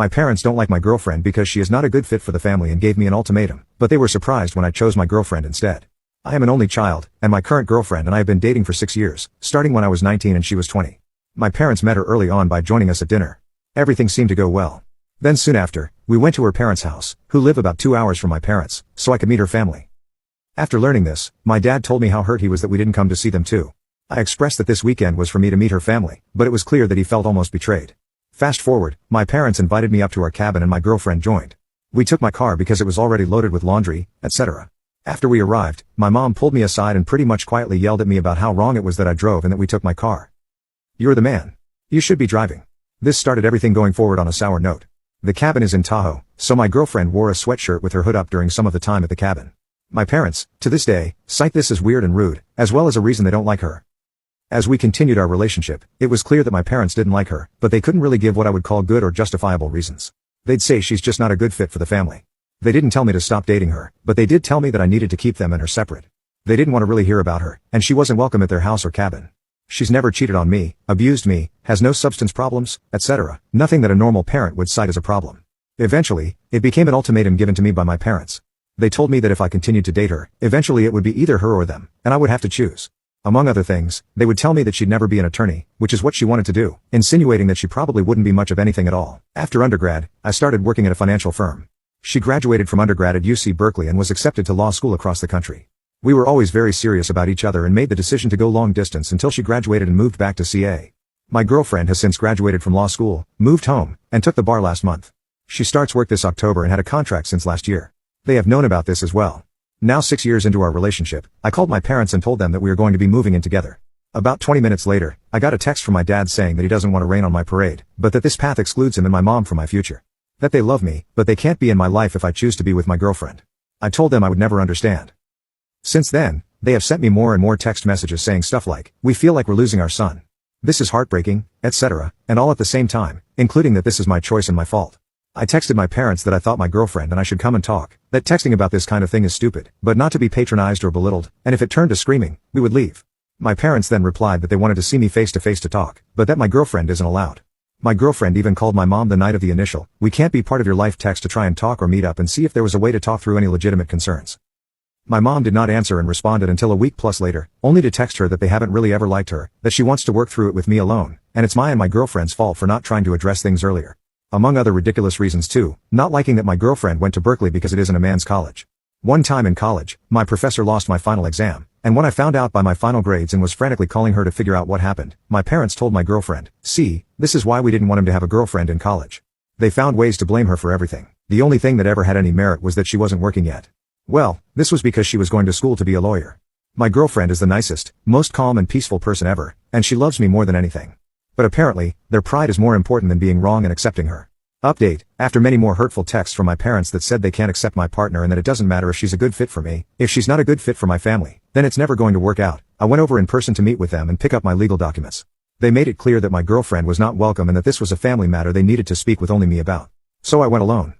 My parents don't like my girlfriend because she is not a good fit for the family and gave me an ultimatum, but they were surprised when I chose my girlfriend instead. I am an only child, and my current girlfriend and I have been dating for 6 years, starting when I was 19 and she was 20. My parents met her early on by joining us at dinner. Everything seemed to go well. Then soon after, we went to her parents' house, who live about 2 hours from my parents, so I could meet her family. After learning this, my dad told me how hurt he was that we didn't come to see them too. I expressed that this weekend was for me to meet her family, but it was clear that he felt almost betrayed. Fast forward, my parents invited me up to our cabin and my girlfriend joined. We took my car because it was already loaded with laundry, etc. After we arrived, my mom pulled me aside and pretty much quietly yelled at me about how wrong it was that I drove and that we took my car. "You're the man. You should be driving." This started everything going forward on a sour note. The cabin is in Tahoe, so my girlfriend wore a sweatshirt with her hood up during some of the time at the cabin. My parents, to this day, cite this as weird and rude, as well as a reason they don't like her. As we continued our relationship, it was clear that my parents didn't like her, but they couldn't really give what I would call good or justifiable reasons. They'd say she's just not a good fit for the family. They didn't tell me to stop dating her, but they did tell me that I needed to keep them and her separate. They didn't want to really hear about her, and she wasn't welcome at their house or cabin. She's never cheated on me, abused me, has no substance problems, etc., nothing that a normal parent would cite as a problem. Eventually, it became an ultimatum given to me by my parents. They told me that if I continued to date her, eventually it would be either her or them, and I would have to choose. Among other things, they would tell me that she'd never be an attorney, which is what she wanted to do, insinuating that she probably wouldn't be much of anything at all. After undergrad, I started working at a financial firm. She graduated from undergrad at UC Berkeley and was accepted to law school across the country. We were always very serious about each other and made the decision to go long distance until she graduated and moved back to CA. My girlfriend has since graduated from law school, moved home, and took the bar last month. She starts work this October and had a contract since last year. They have known about this as well. Now 6 years into our relationship, I called my parents and told them that we are going to be moving in together. About 20 minutes later, I got a text from my dad saying that he doesn't want to rain on my parade, but that this path excludes him and my mom from my future. That they love me, but they can't be in my life if I choose to be with my girlfriend. I told them I would never understand. Since then, they have sent me more and more text messages saying stuff like, "We feel like we're losing our son. This is heartbreaking," etc., and all at the same time, including that this is my choice and my fault. I texted my parents that I thought my girlfriend and I should come and talk, that texting about this kind of thing is stupid, but not to be patronized or belittled, and if it turned to screaming, we would leave. My parents then replied that they wanted to see me face to face to talk, but that my girlfriend isn't allowed. My girlfriend even called my mom the night of the initial, "We can't be part of your life" text to try and talk or meet up and see if there was a way to talk through any legitimate concerns. My mom did not answer and responded until a week plus later, only to text her that they haven't really ever liked her, that she wants to work through it with me alone, and it's my and my girlfriend's fault for not trying to address things earlier. Among other ridiculous reasons too, not liking that my girlfriend went to Berkeley because it isn't a man's college. One time in college, my professor lost my final exam, and when I found out by my final grades and was frantically calling her to figure out what happened, my parents told my girlfriend, "See, this is why we didn't want him to have a girlfriend in college." They found ways to blame her for everything. The only thing that ever had any merit was that she wasn't working yet. Well, this was because she was going to school to be a lawyer. My girlfriend is the nicest, most calm and peaceful person ever, and she loves me more than anything. But apparently, their pride is more important than being wrong and accepting her. Update, after many more hurtful texts from my parents that said they can't accept my partner and that it doesn't matter if she's a good fit for me, if she's not a good fit for my family, then it's never going to work out, I went over in person to meet with them and pick up my legal documents. They made it clear that my girlfriend was not welcome and that this was a family matter they needed to speak with only me about. So I went alone.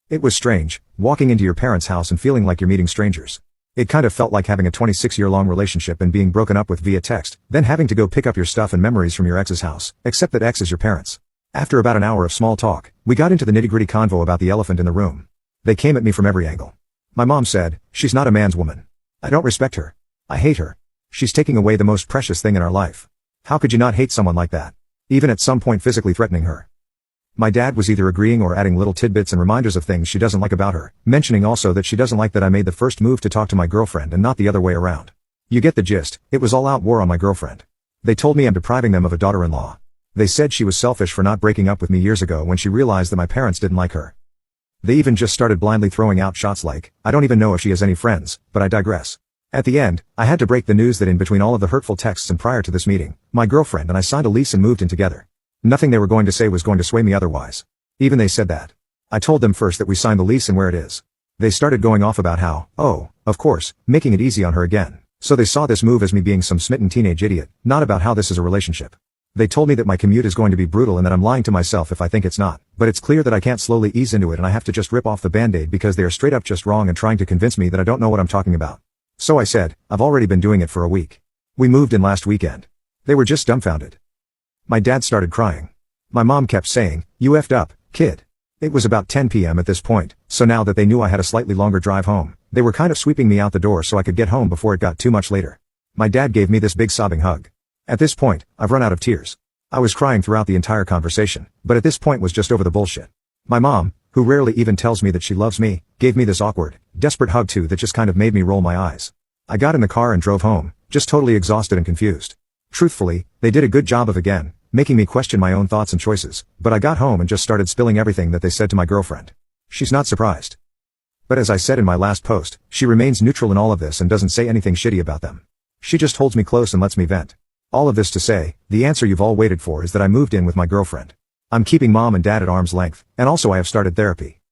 It was strange, walking into your parents' house and feeling like you're meeting strangers. It kind of felt like having a 26-year-long relationship and being broken up with via text, then having to go pick up your stuff and memories from your ex's house, except that ex is your parents. After about an hour of small talk, we got into the nitty-gritty convo about the elephant in the room. They came at me from every angle. My mom said, "She's not a man's woman. I don't respect her. I hate her. She's taking away the most precious thing in our life. How could you not hate someone like that? Even at some point physically threatening her." My dad was either agreeing or adding little tidbits and reminders of things she doesn't like about her, mentioning also that she doesn't like that I made the first move to talk to my girlfriend and not the other way around. You get the gist, it was all out war on my girlfriend. They told me I'm depriving them of a daughter-in-law. They said she was selfish for not breaking up with me years ago when she realized that my parents didn't like her. They even just started blindly throwing out shots like, "I don't even know if she has any friends," but I digress. At the end, I had to break the news that in between all of the hurtful texts and prior to this meeting, my girlfriend and I signed a lease and moved in together. Nothing they were going to say was going to sway me otherwise. Even they said that. I told them first that we signed the lease and where it is. They started going off about how, oh, of course, making it easy on her again. So they saw this move as me being some smitten teenage idiot, not about how this is a relationship. They told me that my commute is going to be brutal and that I'm lying to myself if I think it's not, but it's clear that I can't slowly ease into it and I have to just rip off the band-aid because they are straight up just wrong and trying to convince me that I don't know what I'm talking about. So I said, I've already been doing it for a week. We moved in last weekend. They were just dumbfounded. My dad started crying. My mom kept saying, "You effed up, kid. It was about 10 p.m. at this point, so now that they knew I had a slightly longer drive home, they were kind of sweeping me out the door so I could get home before it got too much later. My dad gave me this big sobbing hug. At this point, I've run out of tears. I was crying throughout the entire conversation, but at this point was just over the bullshit. My mom, who rarely even tells me that she loves me, gave me this awkward, desperate hug too that just kind of made me roll my eyes. I got in the car and drove home, just totally exhausted and confused. Truthfully, they did a good job of again, making me question my own thoughts and choices, but I got home and just started spilling everything that they said to my girlfriend. She's not surprised. But as I said in my last post, she remains neutral in all of this and doesn't say anything shitty about them. She just holds me close and lets me vent. All of this to say, the answer you've all waited for is that I moved in with my girlfriend. I'm keeping mom and dad at arm's length, and also I have started therapy.